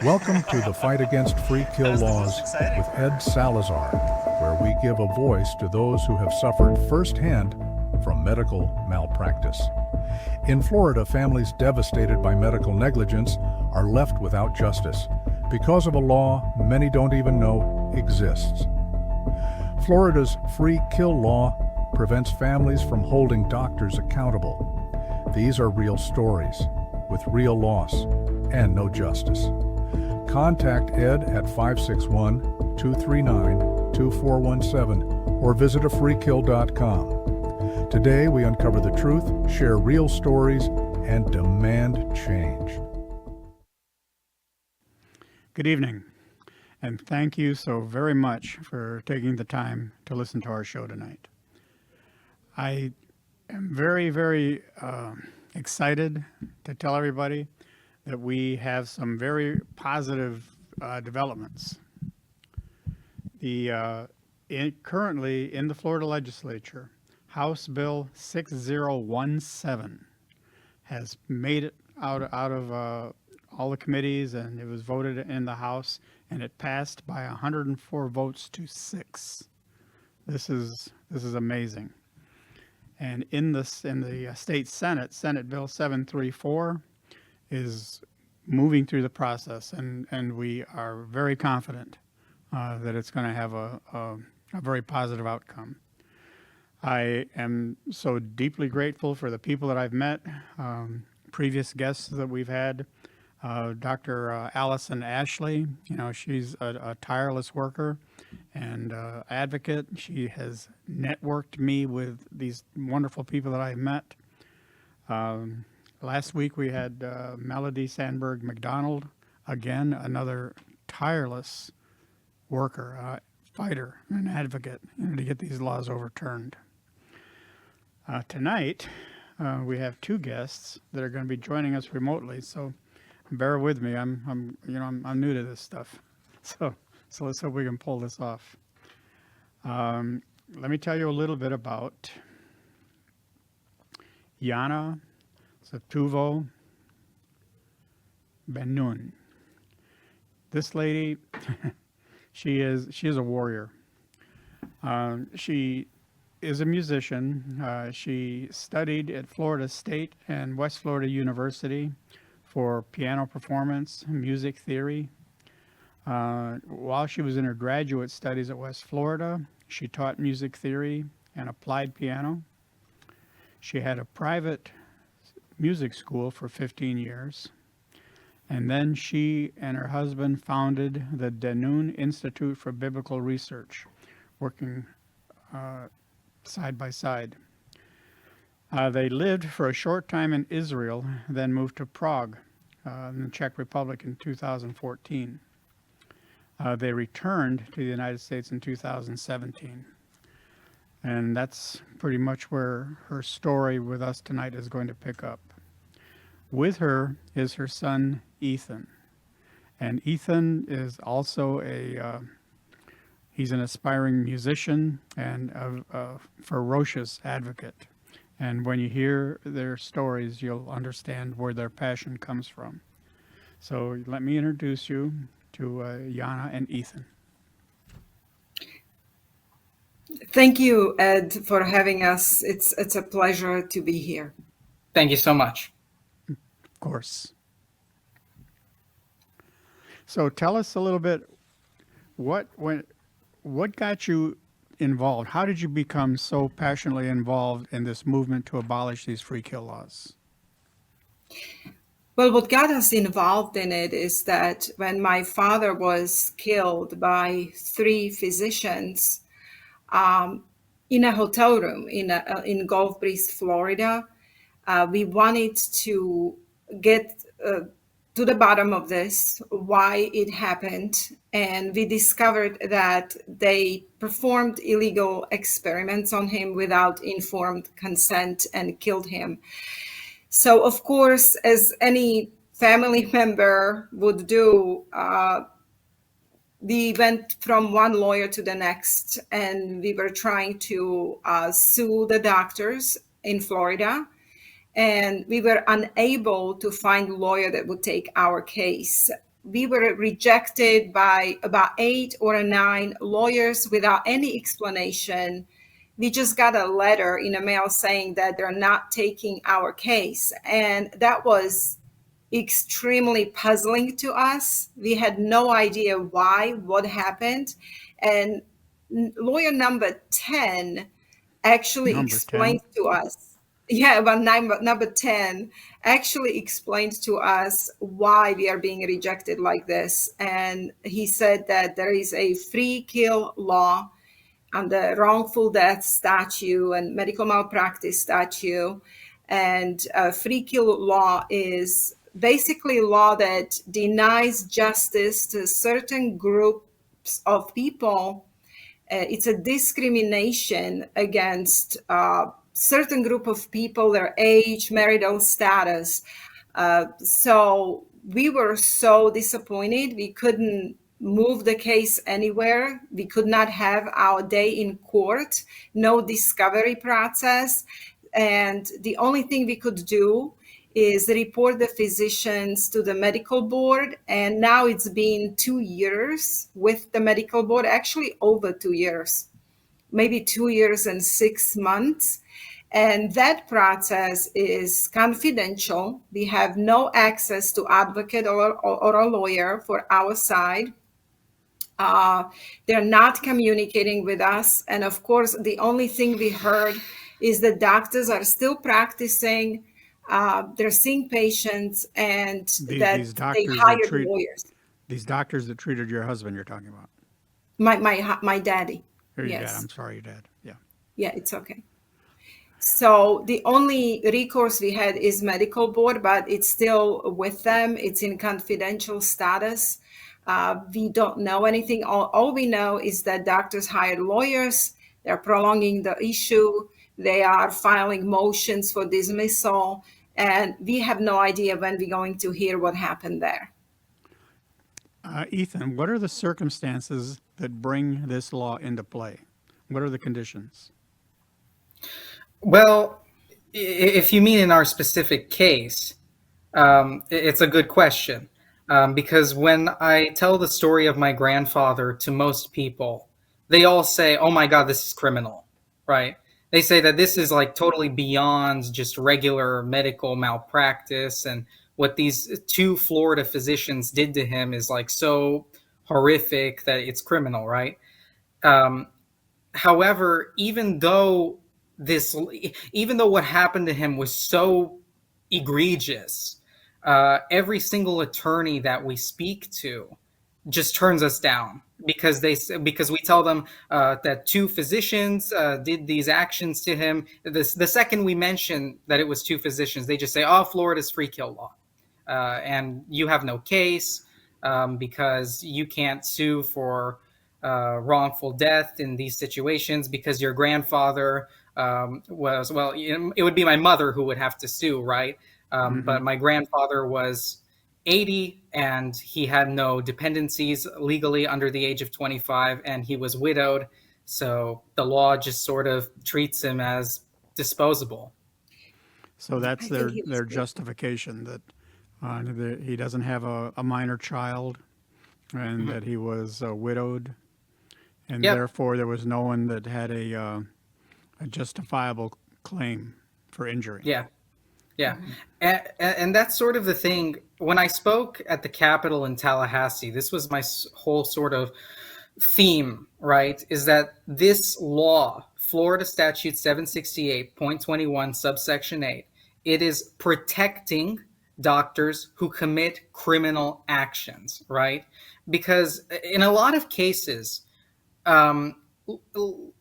Welcome to the Fight Against Free Kill Laws with Ed Salazar, where we give a voice to those who have suffered firsthand from medical malpractice. In Florida, families devastated by medical negligence are left without justice because of a law many don't even know exists. Florida's free kill law prevents families from holding doctors accountable. These are real stories with real loss and no justice. Contact Ed at 561-239-2417 or visit afreekill.com. Today we uncover the truth, share real stories, and demand change. Good evening, and thank you so very much for taking the time to listen to our show tonight. I am very excited to tell everybody that we have some very positive developments. Currently in the Florida legislature, House Bill 6017 has made it out of all the committees, and it was voted in the House, and it passed by 104 votes to 6. This is amazing. And in the state Senate, Senate Bill 734 is moving through the process, and we are very confident that it's going to have a very positive outcome. I am so deeply grateful for the people that I've met, previous guests that we've had. Dr. Allison Ashley, she's a tireless worker and advocate. She has networked me with these wonderful people that I've met. Last week we had Melody Sandberg McDonald, again, another tireless worker, fighter, and advocate to get these laws overturned. Tonight we have two guests that are going to be joining us remotely, so bear with me. I'm new to this stuff, so let's hope we can pull this off. Let me tell you a little bit about Jana Sutoova Ben-Nun. This lady, she is a warrior. She is a musician. She studied at Florida State and West Florida University for piano performance, music theory. While she was in her graduate studies at West Florida, she taught music theory and applied piano. She had a private music school for 15 years. And then she and her husband founded the DeNoon Institute for Biblical Research, working side by side. They lived for a short time in Israel, then moved to Prague in the Czech Republic in 2014. They returned to the United States in 2017. And that's pretty much where her story with us tonight is going to pick up. With her is her son, Ethan. And Ethan is also he's an aspiring musician and a ferocious advocate. And when you hear their stories, you'll understand where their passion comes from. So let me introduce you to Jana and Ethan. Thank you, Ed, for having us. It's a pleasure to be here. Thank you so much. Of course. So tell us a little bit, what got you involved? How did you become so passionately involved in this movement to abolish these free kill laws? Well, what got us involved in it is that when my father was killed by 3 physicians in a hotel room in Gulf Breeze, Florida, we wanted to get to the bottom of this, why it happened, and we discovered that they performed illegal experiments on him without informed consent and killed him. So, of course, as any family member would do, we went from one lawyer to the next, and we were trying to sue the doctors in Florida. And we were unable to find a lawyer that would take our case. we were rejected by about 8 or 9 lawyers without any explanation. We just got a letter in the mail saying that they're not taking our case. And that was extremely puzzling to us. We had no idea why, what happened. And lawyer number 10 actually Number 10. explained to us, about number 10 actually explained to us why we are being rejected like this. And he said that there is a free kill law on the wrongful death statute and medical malpractice statute. And free kill law is basically a law that denies justice to certain groups of people. It's a discrimination against certain group of people, their age, marital status. So we were so disappointed. We couldn't move the case anywhere. We could not have our day in court, no discovery process. And the only thing we could do is report the physicians to the medical board. And now it's been 2 years with the medical board, actually over 2 years, maybe 2 years and 6 months. And that process is confidential. We have no access to advocate or a lawyer for our side. They're not communicating with us. And of course, the only thing we heard is that doctors are still practicing. They're seeing patients, and that they hired lawyers. These doctors that treated your husband, you're talking about? My daddy. Or your Yes. dad. I'm sorry, your dad. Yeah. Yeah, it's okay. So the only recourse we had is medical board, but it's still with them. It's in confidential status. We don't know anything. All we know is that doctors hired lawyers. They're prolonging the issue. They are filing motions for dismissal. And we have no idea when we're going to hear what happened there. Ethan, what are the circumstances that bring this law into play? What are the conditions? Well, if you mean in our specific case, it's a good question. Because when I tell the story of my grandfather to most people, they all say, oh my God, this is criminal, right? They say that this is like totally beyond just regular medical malpractice. And what these 2 Florida physicians did to him is like so horrific that it's criminal, right? However, even though what happened to him was so egregious, every single attorney that we speak to just turns us down because we tell them that 2 physicians did these actions to him. The second we mention that it was 2 physicians, they just say, "Oh, Florida's free kill law, and you have no case because you can't sue for wrongful death in these situations because your grandfather was, well, it would be my mother who would have to sue, right? But my grandfather was 80 and he had no dependencies legally under the age of 25 and he was widowed. So the law just sort of treats him as disposable. So that's their justification that he doesn't have a minor child and that he was widowed. And therefore there was no one that had a justifiable claim for injury. Yeah. Yeah. And that's sort of the thing. When I spoke at the Capitol in Tallahassee, this was my whole sort of theme, right? Is that this law, Florida Statute 768.21, subsection 8, it is protecting doctors who commit criminal actions, right? Because in a lot of cases,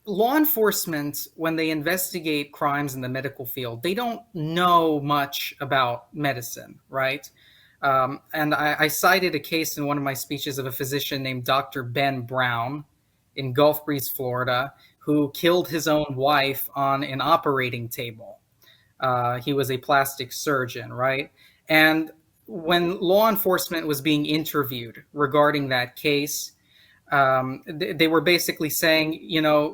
law enforcement, when they investigate crimes in the medical field, they don't know much about medicine, right? And I cited a case in one of my speeches of a physician named Dr. Ben Brown in Gulf Breeze, Florida, who killed his own wife on an operating table. He was a plastic surgeon, right? And when law enforcement was being interviewed regarding that case, they were basically saying,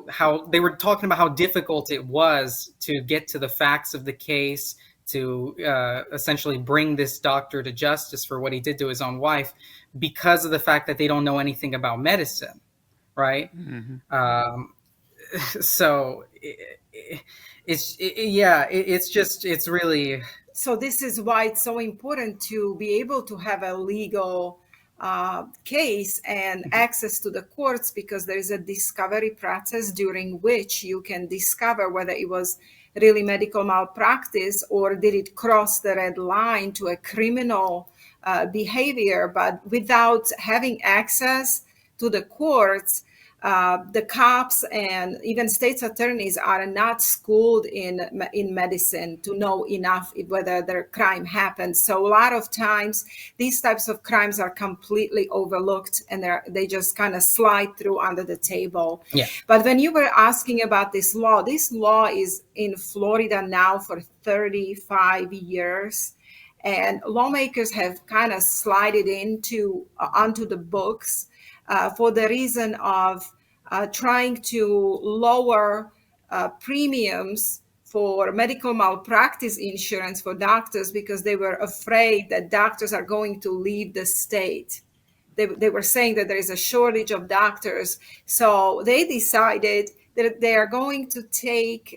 how they were talking about how difficult it was to get to the facts of the case, essentially bring this doctor to justice for what he did to his own wife because of the fact that they don't know anything about medicine, right? So it's really. So this is why it's so important to be able to have a legal case and access to the courts, because there is a discovery process during which you can discover whether it was really medical malpractice or did it cross the red line to a criminal behavior. But without having access to the courts, the cops and even state's attorneys are not schooled in medicine to know enough whether the crime happened. So a lot of times these types of crimes are completely overlooked, and they just kind of slide through under the table. Yeah. But when you were asking about this law is in Florida now for 35 years. And lawmakers have kind of slided onto the books for the reason of trying to lower premiums for medical malpractice insurance for doctors, because they were afraid that doctors are going to leave the state. They were saying that there is a shortage of doctors. So they decided that they are going to take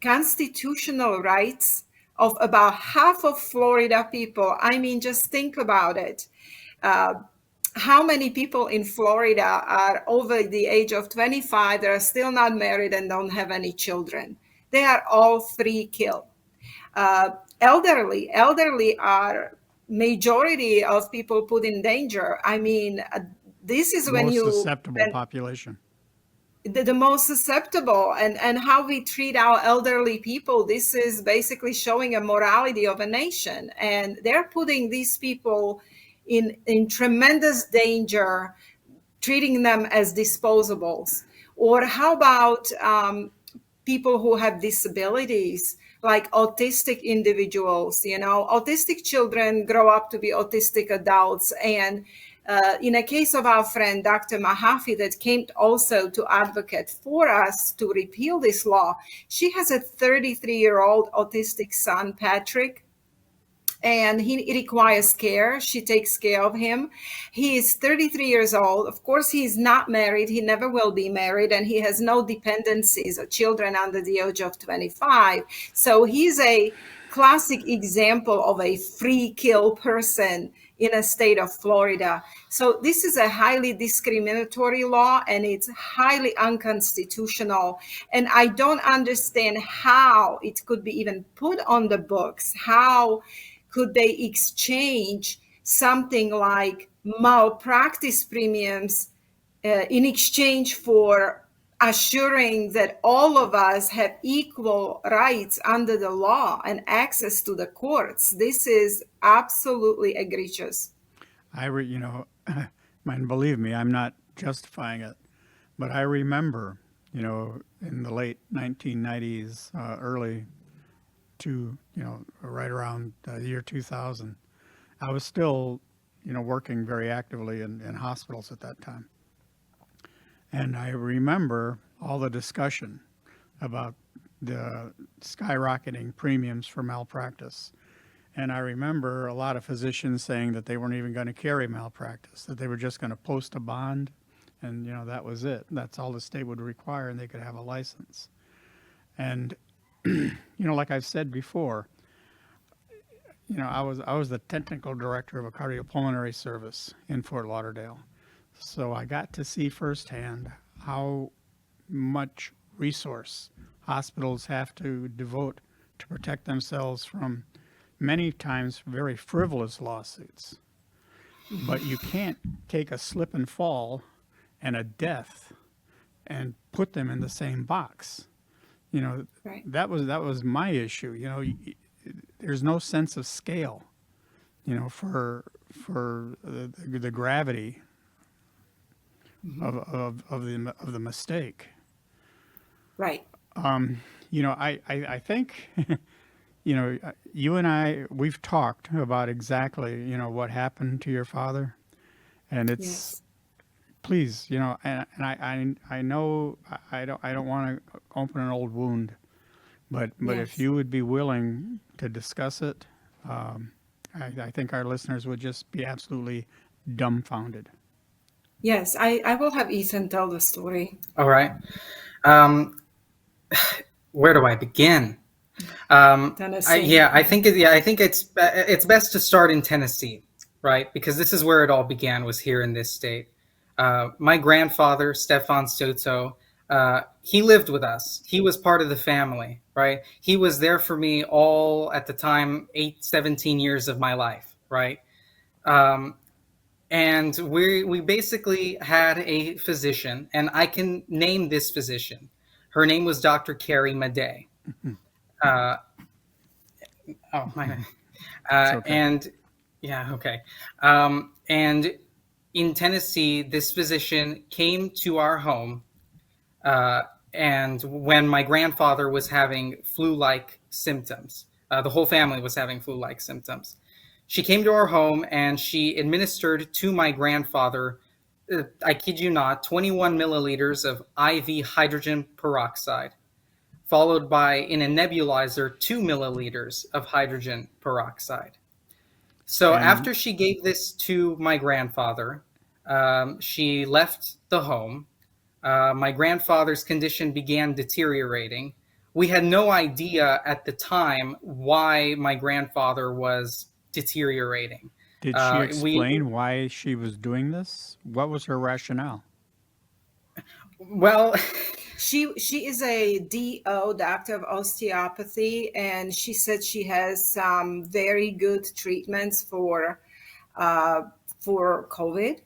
constitutional rights of about half of Florida people. I mean, just think about it. How many people in Florida are over the age of 25 that are still not married and don't have any children? They are all free kill. Elderly are majority of people put in danger. I mean, this is when most susceptible population. The most susceptible, and how we treat our elderly people. This is basically showing a morality of a nation, and they're putting these people in tremendous danger, treating them as disposables. Or how about people who have disabilities, like autistic individuals? Autistic children grow up to be autistic adults. And in a case of our friend, Dr. Mahaffey, that came also to advocate for us to repeal this law, she has a 33-year-old autistic son, Patrick, and he requires care. She takes care of him. He is 33 years old. Of course, he's not married. He never will be married, and he has no dependencies or children under the age of 25. So he's a classic example of a free kill person in a state of Florida. So this is a highly discriminatory law, and it's highly unconstitutional. And I don't understand how it could be even put on the books. How could they exchange something like malpractice premiums in exchange for assuring that all of us have equal rights under the law and access to the courts? This is absolutely egregious. And believe me, I'm not justifying it, but I remember, in the late 1990s, early to, right around the year 2000, I was still, working very actively in hospitals at that time. And I remember all the discussion about the skyrocketing premiums for malpractice. And I remember a lot of physicians saying that they weren't even going to carry malpractice, that they were just going to post a bond, and that was it. That's all the state would require, and they could have a license. And like I've said before, I was the technical director of a cardiopulmonary service in Fort Lauderdale. So I got to see firsthand how much resource hospitals have to devote to protect themselves from many times very frivolous lawsuits. But you can't take a slip and fall and a death and put them in the same box. Right. That was my issue. There's no sense of scale, for the gravity of the mistake. Right. I think, you and I, we've talked about exactly, what happened to your father, and it's, Yes. Please, and I know I don't want to open an old wound, but Yes. if you would be willing to discuss it. I think our listeners would just be absolutely dumbfounded. Yes, I will have Ethan tell the story. All right. Um, where do I begin? Tennessee. I think it's best to start in Tennessee, right? Because this is where it all began, was here in this state. My grandfather, Stefan Suto, he lived with us. He was part of the family, right? He was there for me all, at the time, 17 years of my life, right? And we basically had a physician, and I can name this physician. Her name was Dr. Carrie Madej. Uh, oh my, Okay. and yeah, okay. And in Tennessee, this physician came to our home, and when my grandfather was having flu-like symptoms, the whole family was having flu-like symptoms. She came to our home and she administered to my grandfather, I kid you not, 21 milliliters of IV hydrogen peroxide, followed by, in a nebulizer, 2 milliliters of hydrogen peroxide. So And after she gave this to my grandfather, she left the home. My grandfather's condition began deteriorating. We had no idea at the time why my grandfather was deteriorating. did she We explain why she was doing this? What was her rationale? well, She is a DO, doctor of osteopathy, and she said she has some very good treatments for COVID.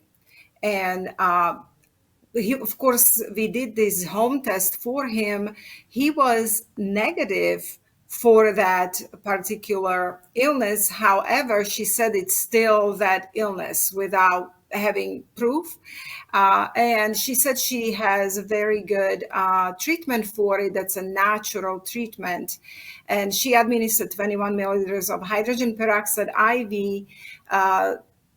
And of course, we did this home test for him. He was negative for that particular illness. However, she said it's still that illness without having proof. And she said she has a very good treatment for it. That's a natural treatment. And she administered 21 milliliters of hydrogen peroxide IV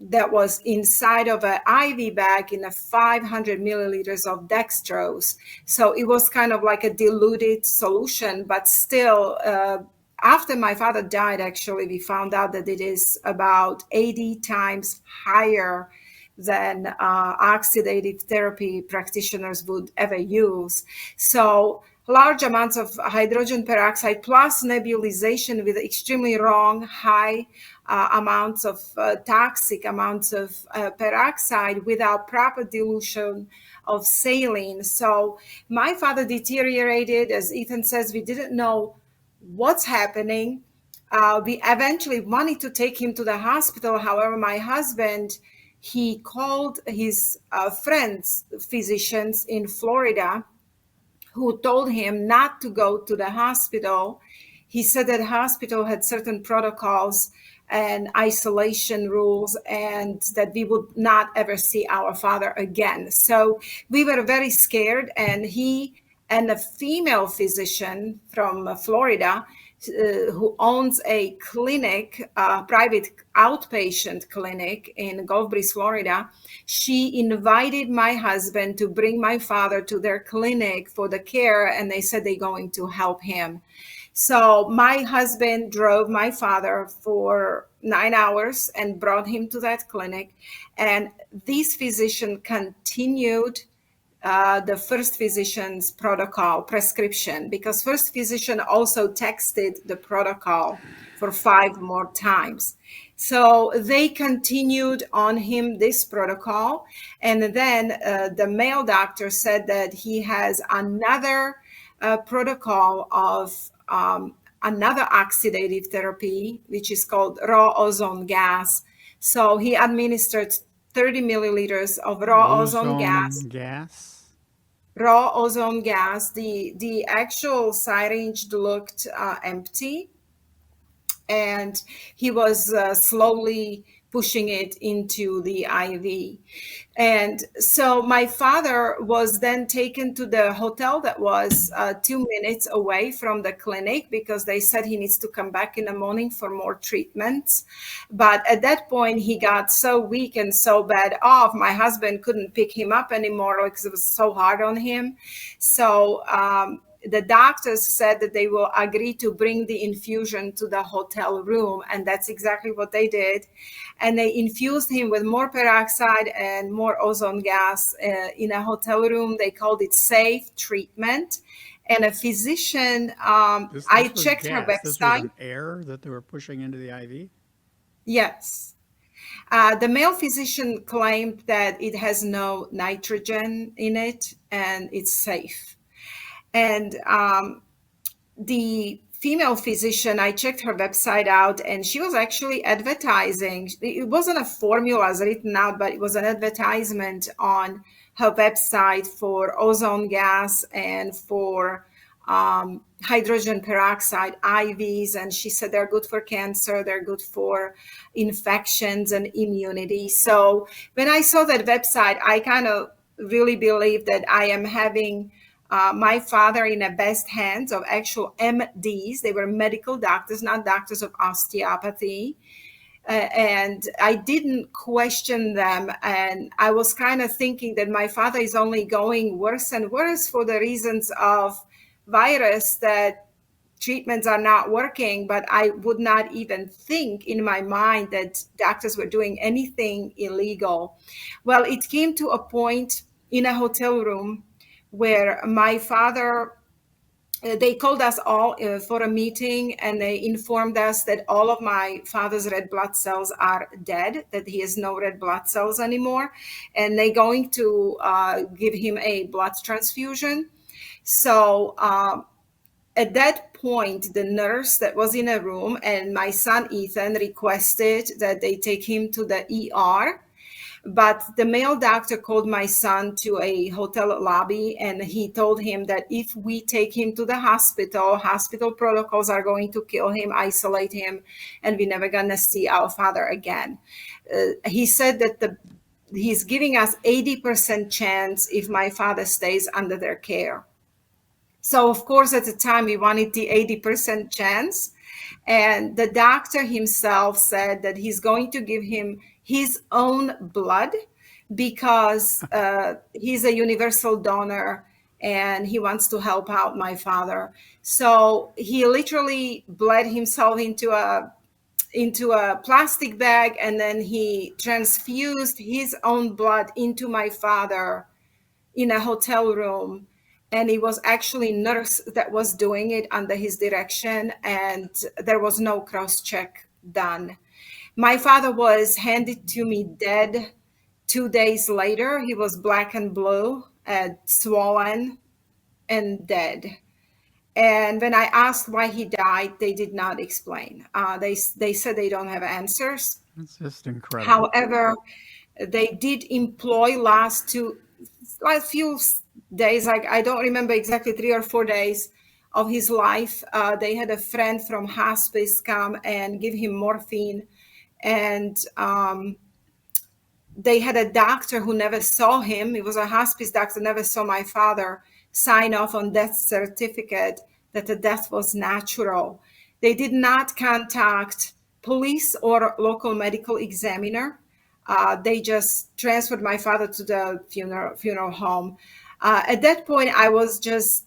that was inside of an IV bag in a 500 milliliters of dextrose. So it was kind of like a diluted solution, but still, after my father died, actually, we found out that it is about 80 times higher than oxidative therapy practitioners would ever use. So large amounts of hydrogen peroxide plus nebulization with extremely wrong high amounts of toxic amounts of peroxide without proper dilution of saline. So my father deteriorated. As Ethan says, we didn't know what's happening. We eventually wanted to take him to the hospital. However, my husband, he called his friends, physicians in Florida, who told him not to go to the hospital. He said that hospital had certain protocols and isolation rules, and that we would not ever see our father again. So we were very scared, and he and a female physician from Florida who owns a clinic, private outpatient clinic in Gulf Breeze, Florida, she invited my husband to bring my father to their clinic for the care, and they said they're going to help him. So my husband drove my father for 9 hours and brought him to that clinic. And this physician continued the first physician's protocol prescription, because first physician also texted the protocol for 5 more times. So they continued on him this protocol. And then the male doctor said that he has another protocol of another oxidative therapy, which is called raw ozone gas. So he administered 30 milliliters of raw ozone gas. Gas? Raw ozone gas. The actual syringe looked empty, and he was slowly pushing it into the IV. And so my father was then taken to the hotel that was 2 minutes away from the clinic, because they said he needs to come back in the morning for more treatments. But at that point, he got so weak and so bad off, my husband couldn't pick him up anymore because it was so hard on him. So the doctors said that they will agree to bring the infusion to the hotel room, and that's exactly what they did. And they infused him with more peroxide and more ozone gas in a hotel room. They called it safe treatment. And a physician, I This was checked her gas. This was website. an air that they were pushing into the IV. Yes. The male physician claimed that it has no nitrogen in it and it's safe. And the female physician, I checked her website out, and she was actually advertising. It wasn't a formula as written out, but it was an advertisement on her website for ozone gas and for hydrogen peroxide IVs. And she said they're good for cancer, they're good for infections and immunity. So when I saw that website, I kind of really believed that I am having my father in the best hands of actual MDs. They were medical doctors, not doctors of osteopathy. And I didn't question them. And I was kind of thinking that my father is only going worse and worse for the reasons of virus, that treatments are not working. But I would not even think in my mind that doctors were doing anything illegal. Well, it came to a point in a hotel room where my father, they called us all for a meeting, and they informed us that all of my father's red blood cells are dead, that he has no red blood cells anymore, and they're going to give him a blood transfusion. So at that point, the nurse that was in a room and my son Ethan requested that they take him to the ER. But the male doctor called my son to a hotel lobby, and he told him that if we take him to the hospital protocols are going to kill him, isolate him, and we're never going to see our father again. He said that he's giving us 80% chance if my father stays under their care. So, of course, at the time, we wanted the 80% chance. And the doctor himself said that he's going to give him his own blood because he's a universal donor and he wants to help out my father. So he literally bled himself into a plastic bag, and then he transfused his own blood into my father in a hotel room. And it was actually nurse that was doing it under his direction, and there was no cross-check done. My father was handed to me dead 2 days later. He was black and blue, swollen and dead. And when I asked why he died, they did not explain. They said they don't have answers. It's just incredible. However, they did employ last few days, like I don't remember exactly, 3 or 4 days of his life. They had a friend from hospice come and give him morphine, and they had a doctor who never saw him. He was a hospice doctor, never saw my father, sign off on death certificate that the death was natural. They did not contact police or local medical examiner. They just transferred my father to the funeral home. At that point, I was just,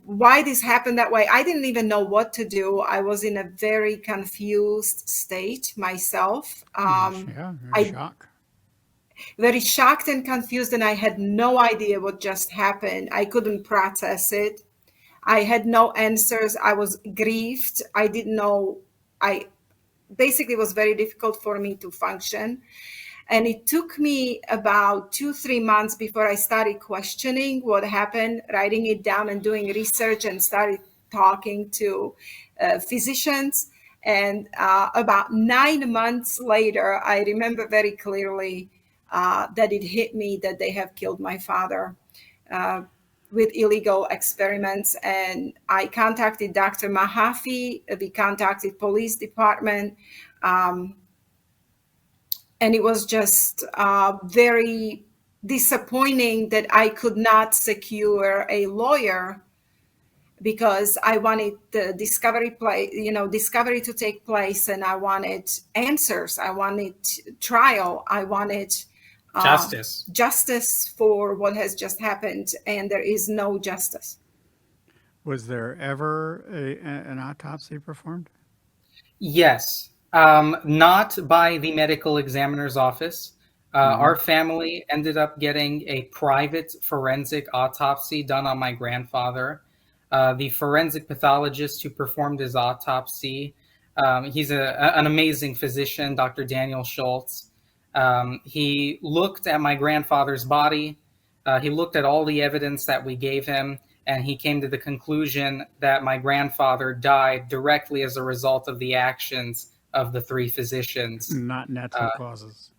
why this happened that way? I didn't even know what to do. I was in a very confused state myself. Shock. Very shocked and confused, and I had no idea what just happened. I couldn't process it. I had no answers. I was grieved. I didn't know. Basically, it was very difficult for me to function. And it took me about 2-3 months before I started questioning what happened, writing it down and doing research, and started talking to physicians. And about 9 months later, I remember very clearly that it hit me that they have killed my father with illegal experiments. And I contacted Dr. Mahaffey. We contacted police department. And it was just very disappointing that I could not secure a lawyer, because I wanted the discovery to take place, and I wanted answers. I wanted trial. I wanted justice for what has just happened, and there is no justice. Was there ever an autopsy performed? Yes, not by the medical examiner's office. Our family ended up getting a private forensic autopsy done on my grandfather. The forensic pathologist who performed his autopsy, he's an amazing physician, Dr. Daniel Schultz. He looked at my grandfather's body. He looked at all the evidence that we gave him, and he came to the conclusion that my grandfather died directly as a result of the actions of the three physicians. Not natural causes.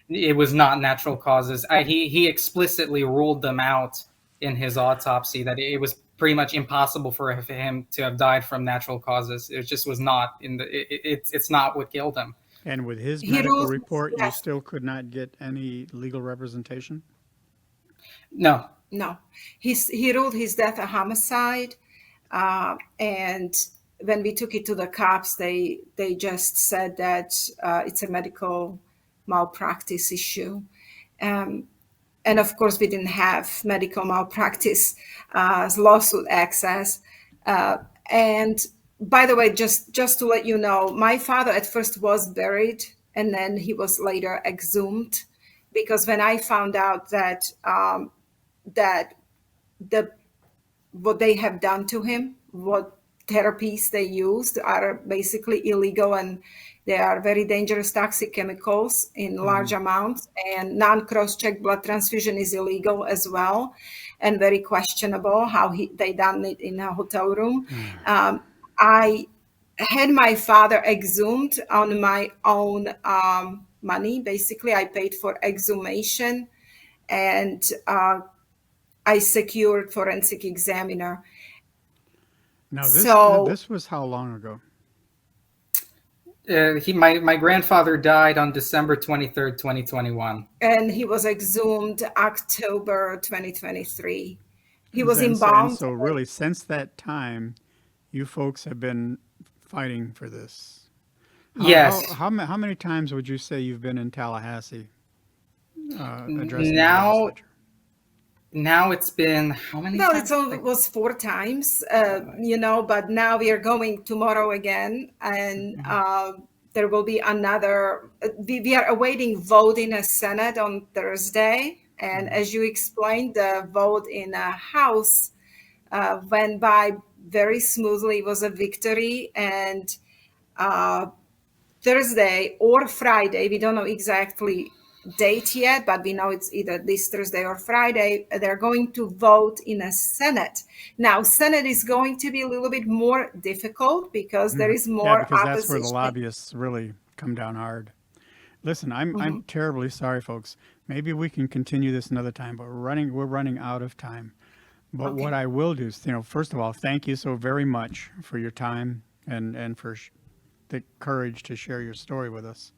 It was not natural causes. He explicitly ruled them out in his autopsy, that it was pretty much impossible for him to have died from natural causes. It just was not it's not what killed him. And with his medical report, you still could not get any legal representation? No. No, he ruled his death a homicide, and when we took it to the cops, they just said that it's a medical malpractice issue, and of course we didn't have medical malpractice lawsuit access. And by the way, just to let you know, my father at first was buried, and then he was later exhumed, because when I found out that what they have done to him, what therapies they used are basically illegal, and they are very dangerous toxic chemicals in large amounts, and non-cross-check blood transfusion is illegal as well, and very questionable how they done it in a hotel room. I had my father exhumed on my own money. Basically, I paid for exhumation, and I secured forensic examiner. Now, this was how long ago? My grandfather died on December 23rd, 2021. And he was exhumed October 2023. He was embalmed. So really, since that time, you folks have been fighting for this. Yes. How many times would you say you've been in Tallahassee addressing the legislature? Now it's been how many times? It was 4 times, but now we are going tomorrow again, and there will be another. We are awaiting vote in the Senate on Thursday, and as you explained, the vote in the House went by very smoothly. It was a victory, and Thursday or Friday, we don't know exactly date yet, but we know it's either this Thursday or Friday, they're going to vote in a Senate. Now, Senate is going to be a little bit more difficult because there is more because opposition. that's where the lobbyists really come down hard. Listen, I'm terribly sorry, folks. Maybe we can continue this another time, but we're running out of time. But what I will do is, first of all, thank you so very much for your time and for the courage to share your story with us.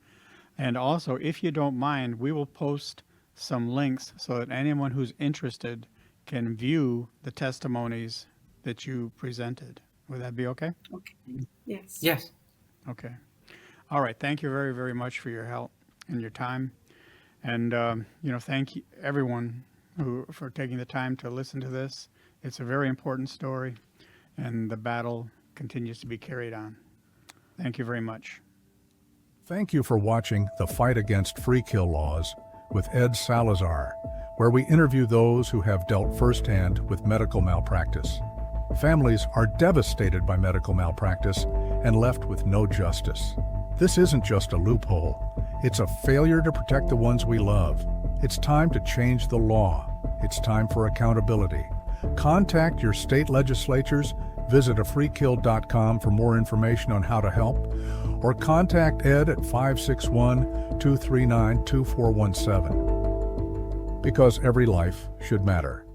And also, if you don't mind, we will post some links so that anyone who's interested can view the testimonies that you presented. Would that be okay? Okay. Yes. Yes. Okay. All right. Thank you very, very much for your help and your time. And, thank you, everyone for taking the time to listen to this. It's a very important story, and the battle continues to be carried on. Thank you very much. Thank you for watching The Fight Against Free Kill Laws with Ed Salazar, where we interview those who have dealt firsthand with medical malpractice. Families are devastated by medical malpractice and left with no justice. This isn't just a loophole. It's a failure to protect the ones we love. It's time to change the law. It's time for accountability. Contact your state legislatures, visit afreekill.com for more information on how to help, or contact Ed at 561-239-2417. Because every life should matter.